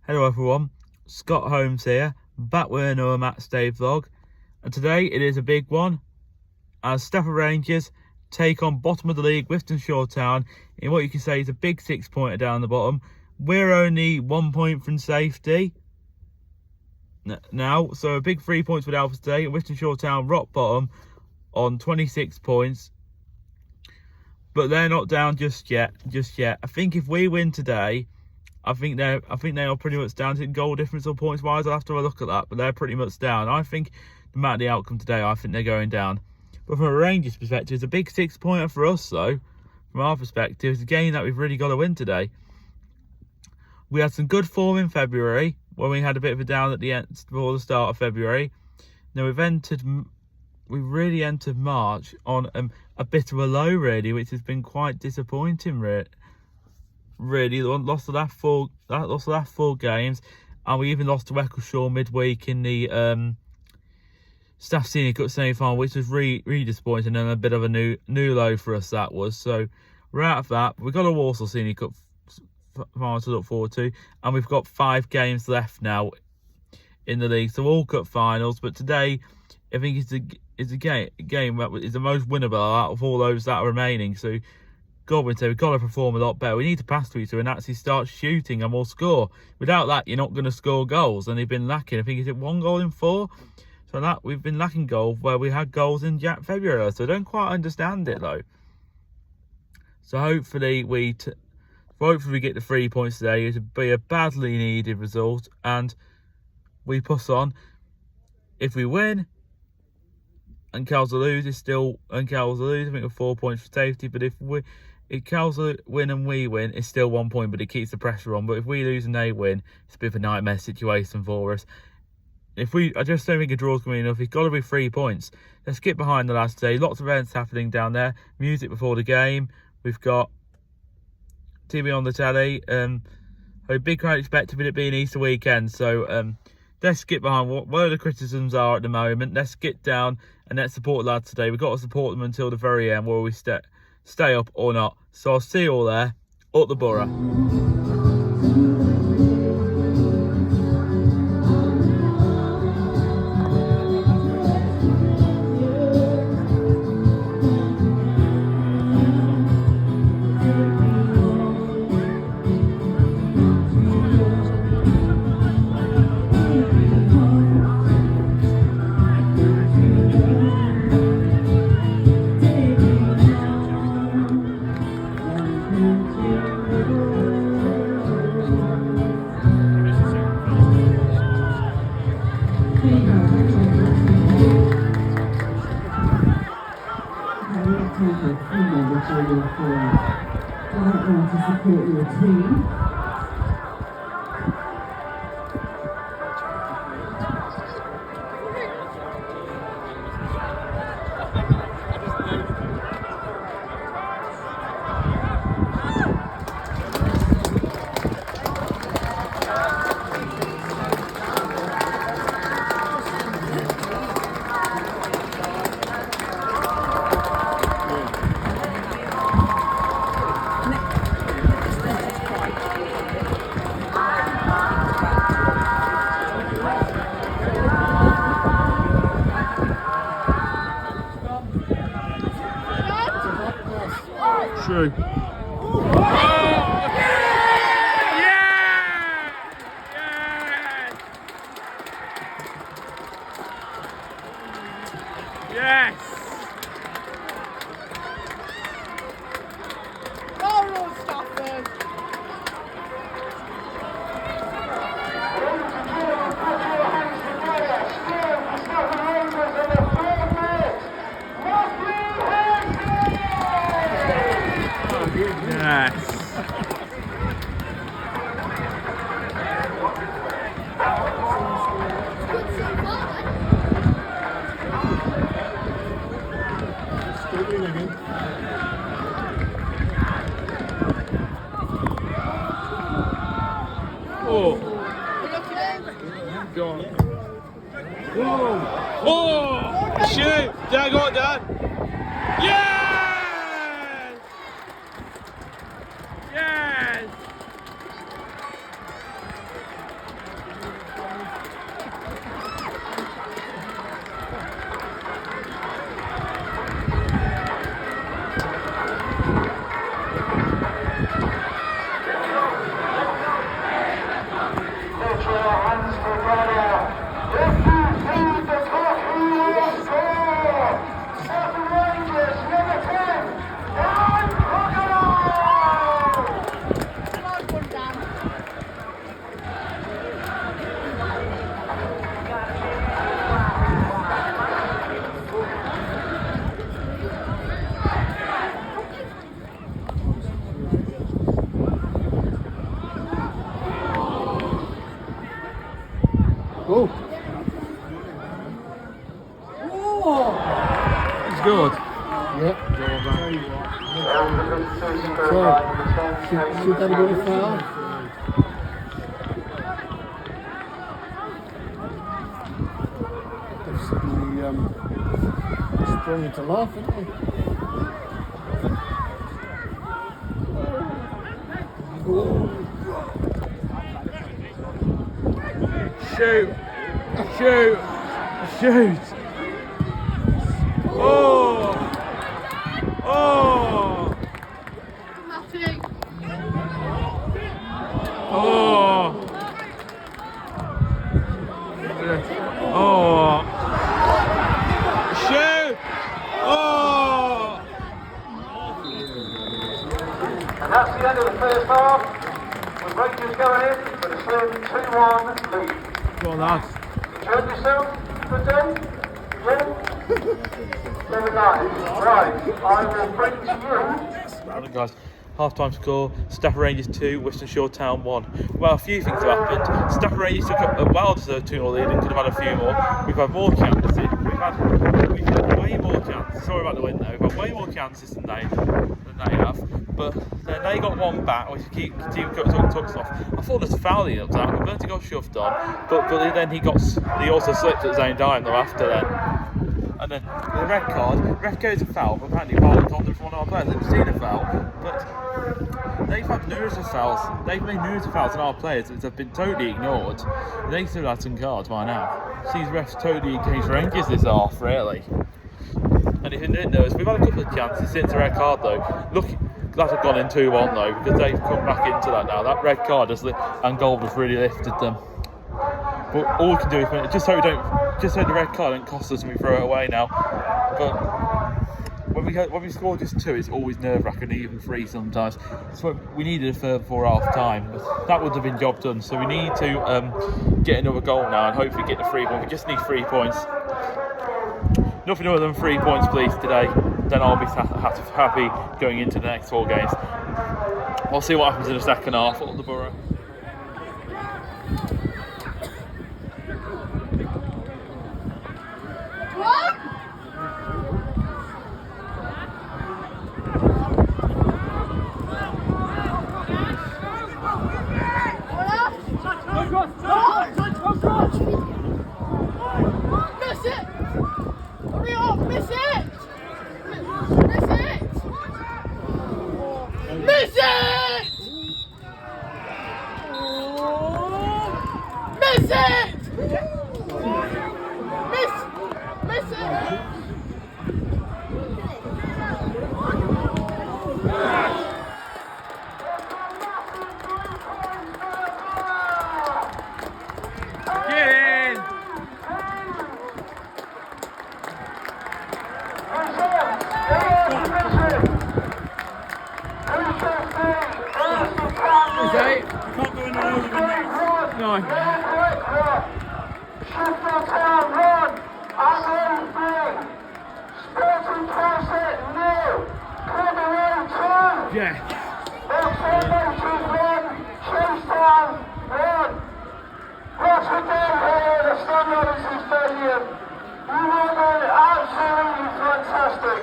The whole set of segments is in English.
Hello everyone, Scott Holmes here, back with another Match Day vlog, and today it is a big one as Stafford Rangers take on bottom of the league Wythenshawe Town in what you can say is a big 6-pointer down the bottom. We're only 1 point from safety now, so a big 3 points with Alpha today. Wythenshawe Town rock bottom on 26 points, but they're not down just yet. I think if we win today, I think they are pretty much down to goal difference or points wise. I'll have to have a look at that, but they're pretty much down. I think no matter the outcome today, I think they're going down. But from a Rangers perspective, it's a big 6-pointer for us though. From our perspective, it's a game that we've really got to win today. We had some good form in February when we had a bit of a down at the end before the start of February. Now we really entered March on a bit of a low really, which has been quite disappointing really. Lost the last four games, and we even lost to Wythenshawe midweek in the Staff Senior Cup semi-final, which was really disappointing and a bit of a new low for us that was. So we're out of that. We've got a Warsaw Senior Cup final to look forward to, and we've got 5 games left now in the league, so all cup finals. But today I think it's a game that is the most winnable out of all those that are remaining. So we've got to perform a lot better. We need to pass to each other and actually start shooting, and we'll score. Without that, you're not going to score goals, and they've been lacking. I think it's 1 goal in 4. So that we've been lacking goals where we had goals in February. So I don't quite understand it though. So hopefully we get the 3 points today. It would be a badly needed result, and we push on. If we win and Kells lose, I think we're 4 points for safety. But if Kells win and we win, it's still 1 point, but it keeps the pressure on. But if we lose and they win, it's a bit of a nightmare situation for us. I just don't think a draw's going to be enough. It's got to be 3 points. Let's get behind the lads today. Lots of events happening down there. Music before the game. We've got TV on the telly. A big crowd expected with it being Easter weekend. So let's get behind where the criticisms are at the moment. Let's get down and let's support the lads today. We've got to support them until the very end, whether we stay up or not. So I'll see you all there at the Boro. To support your team. True. Yes! Boro, Stafford! Yes! Oh! Go on. Whoa! Oh! Shoot! Did I got that? Yes! Yes! Oh. It's good. Yep. Should that have been a foul? They've suddenly sprung into life, haven't they? Shoot! Shoot! Shoot! Oh! Oh! Matty. Oh! Oh! Shoot! Oh! And that's the end of the first half, with Rangers going in with a slim 2-1 lead. Go on, lads. Enjoyed yourself? Good day? Yeah? Very nice. Right, I will bring to you. Right, guys. Half-time score, Stafford Rangers 2, Wythenshawe Town 1. Well, a few things have happened. Stafford Rangers took a well-deserved 2-0 lead and could have had a few more. We've had more chances. We've had way more chances. Sorry about the wind though. We've had way more chances than they have. But then they got one back, which keep talks off. I thought there's a foul he looked at. Bertie got shoved on, but then he also slipped at the same time though after then. And then the red card, ref goes a foul, but apparently Boro told them from one of our players. They've seen a foul, but they've had numerous of fouls. They've made numerous of fouls on our players that have been totally ignored. They still had some cards by now. These refs totally engaged Rangers this half, really. And if you didn't notice, we've had a couple of chances since the red card though. Look, that have gone in 2-1 though, because they've come back into that now. That red card and goal has really lifted them. But all we can do is just so the red card don't cost us and we throw it away now. But when we score just 2, it's always nerve-wracking, even 3 sometimes. So we needed a further before half time, but that would have been job done. So we need to get another goal now and hopefully get the 3 points. We just need 3 points. Nothing other than 3 points, please, today. Then I'll be happy going into the next 4 games. We'll see what happens in the second half at the Boro. Miss it! Hurry up! Miss it! Miss it! Miss it! Miss it! Miss it! Get in! Can't go in there over the net. No. Stafford Town 1, Ireland 3, Sporting Crescent 0, Boro 2. Yeah. Stafford Rangers 1, Chase Town 1. What we did here at the Stafford Rangers Stadium, we were absolutely fantastic.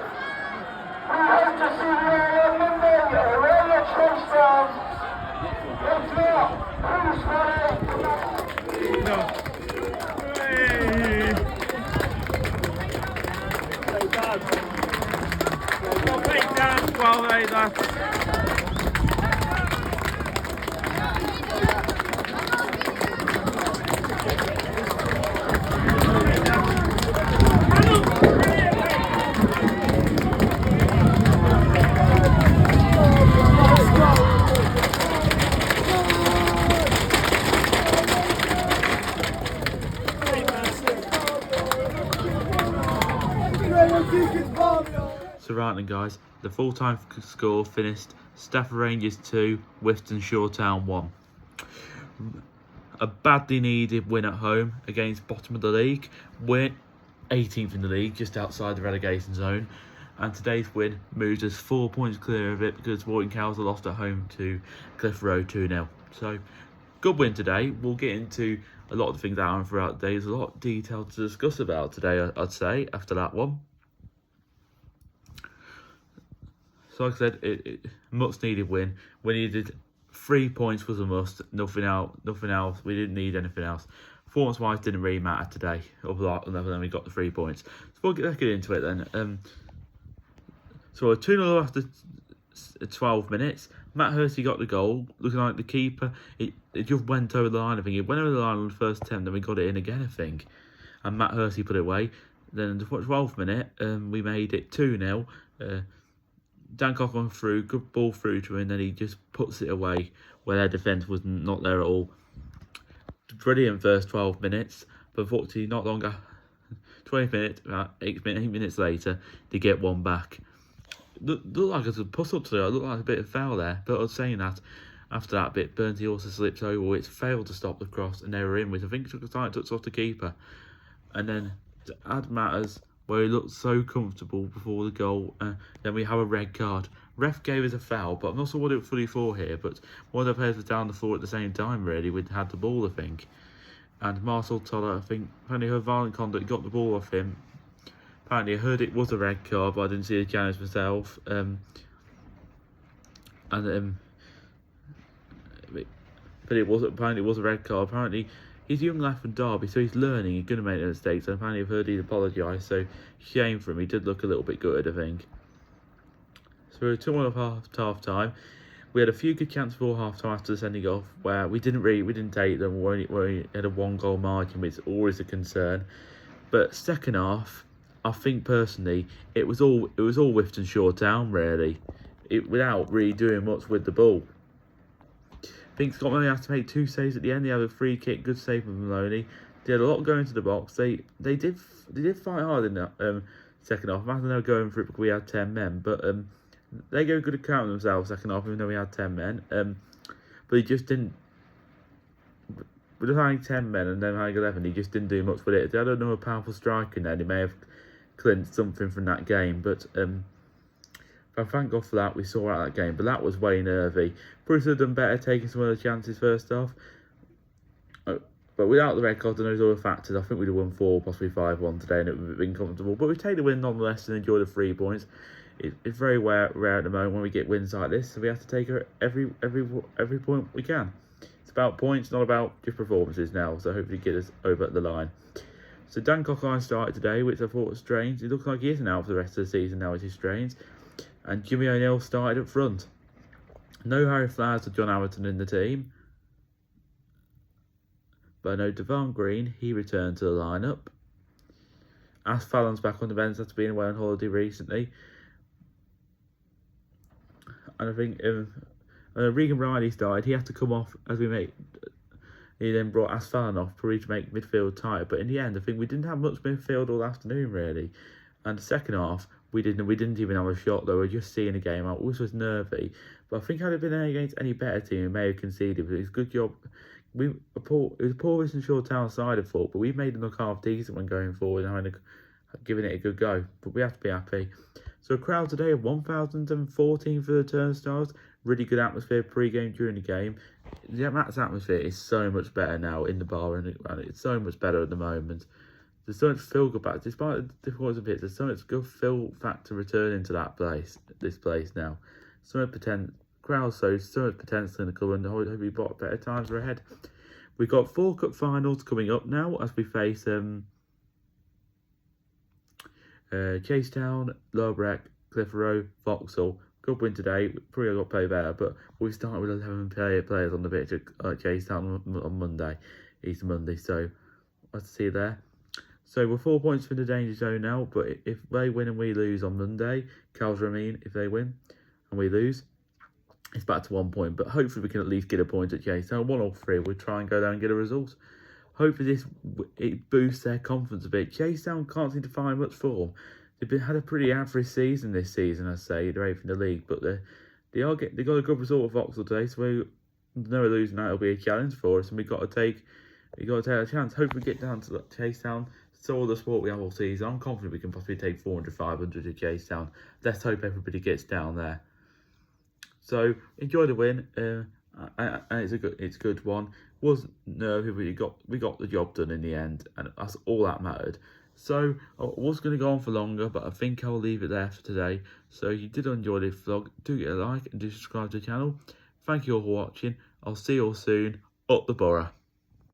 We hope to see you on Monday away at Chase Town. If not, who's ready? No. Hey. Well played, Dan. Well played, Dan. So right then guys, the full-time score finished Stafford Rangers 2, Wythenshawe Town 1. A badly needed win at home against bottom of the league. We're 18th in the league, just outside the relegation zone. And today's win moves us 4 points clear of it because Wythenshawe lost at home to Cliff Road 2-0. So, good win today. We'll get into a lot of the things out throughout the day. There's a lot of detail to discuss about today, I'd say, after that one. So like I said, it much needed win. We needed 3 points was a must. Nothing else. We didn't need anything else. Performance wise didn't really matter today. Other than we got the 3 points. So we'll get into it then. So 2-0 after 12 minutes. Matt Hersey got the goal. Looking like the keeper, it just went over the line. I think it went over the line on the first attempt. Then we got it in again. I think, and Matt Hersey put it away. Then in the 12th minute, we made it 2-0. Dan Cochran through, good ball through to him, and then he just puts it away where their defence was not there at all. Brilliant first 12 minutes, but unfortunately not longer. 20 minutes, 8 minutes later, they get one back. Looked like it was a push-up today. It looked like a bit of foul there, but I was saying that after that bit, Burnsley also slips over, which failed to stop the cross, and they were in, which I think took a slight touch off the keeper. And then to add matters, where he looked so comfortable before the goal, then we have a red card. Ref gave us a foul, but I'm not sure what it was fully for here, but one of the players was down the floor at the same time, really. We'd had the ball, I think. And Marcel Toller, I think, apparently heard violent conduct, got the ball off him. Apparently I heard it was a red card, but I didn't see the challenge myself. But apparently it was a red card. Apparently he's a young lad from Derby, so he's learning. He's going to make mistakes. And apparently I've heard he'd apologise, so shame for him. He did look a little bit gutted, I think. So we were 2-1 at half time. We had a few good chances before half time after the sending off, where we didn't take them. We only had a 1-goal margin, which is always a concern. But second half, I think personally it was all Wythenshawe Town really, without really doing much with the ball. I think Scott Maloney had to make 2 saves at the end. They had a free kick, good save from Maloney. They had a lot going to the box. They did fight hard in that second half. Imagine they were going for it because we had 10 men, but they gave a good account of themselves second half, even though we had 10 men. But he just didn't. With having 10 men and then having 11, he just didn't do much with it. They had another powerful striker in there. He may have clinched something from that game, but thank God for that. We saw out that game, but that was way nervy. Bruce had done better taking some of the chances first off, but without the red card and those other factors, I think we'd have won 4, possibly 5-1 today, and it would have been comfortable. But we take the win nonetheless and enjoy the 3 points. It's very rare at the moment when we get wins like this, so we have to take every point we can. It's about points, not about just performances now. So hopefully get us over the line. So Dan Cochran started today, which I thought was strange. It looks like he isn't out for the rest of the season now, which is strange. And Jimmy O'Neill started up front. No Harry Flowers or John Allerton in the team. But I know Devon Green, he returned to the lineup. As Fallon's back on the bench after being away on holiday recently. And I think Regan Riley started. He had to come off as we made. He then brought Asfallon off probably to make midfield tighter. But in the end, I think we didn't have much midfield all afternoon really. And the second half, we didn't even have a shot though. We were just seeing the game out, which was nervy. But I think had it been against any better team, we may have conceded. But it was a good job. It was a poor Wythenshawe Town side, I thought, but we made them look half decent when going forward and giving it a good go. But we have to be happy. So a crowd today of 1,014 for the Turnstiles. Really good atmosphere pre-game, during the game. The Matt's atmosphere is so much better now in the bar, and it's so much better at the moment. There's so much feel good back, despite the difficulties of it. There's so much good feel factor returning to this place now. So much potential. Crowd so much potential in the club, and hopefully got better times are ahead. We've got 4 cup finals coming up now as we face Chasetown, Lowbreck, Clitheroe, Vauxhall. Good win today. Probably got to play better, but we started with 11 players on the pitch at Chasetown on Monday, Easter Monday. So let's see you there. So we're 4 points from the danger zone now, but if they win and we lose on Monday, if they win and we lose, it's back to 1 point. But hopefully we can at least get a point at Chasetown. 1 or 3, we'll try and go down and get a result. Hopefully it boosts their confidence a bit. Chasetown can't seem to find much form. They've had a pretty average season this season, I'd say. They're 8th in the league, but they got a good result of Vauxhall today, so no losing that will be a challenge for us, and we've got to take a chance. Hopefully we get down to Chasetown. It's all the sport we have all season. I'm confident we can possibly take 400, 500 to Chasetown. Let's hope everybody gets down there. So enjoy the win, and it's a good one. Was nervy, but we got the job done in the end, and that's all that mattered. So I was going to go on for longer, but I think I'll leave it there for today. So if you did enjoy this vlog, do get a like and do subscribe to the channel. Thank you all for watching. I'll see you all soon. Up the Boro.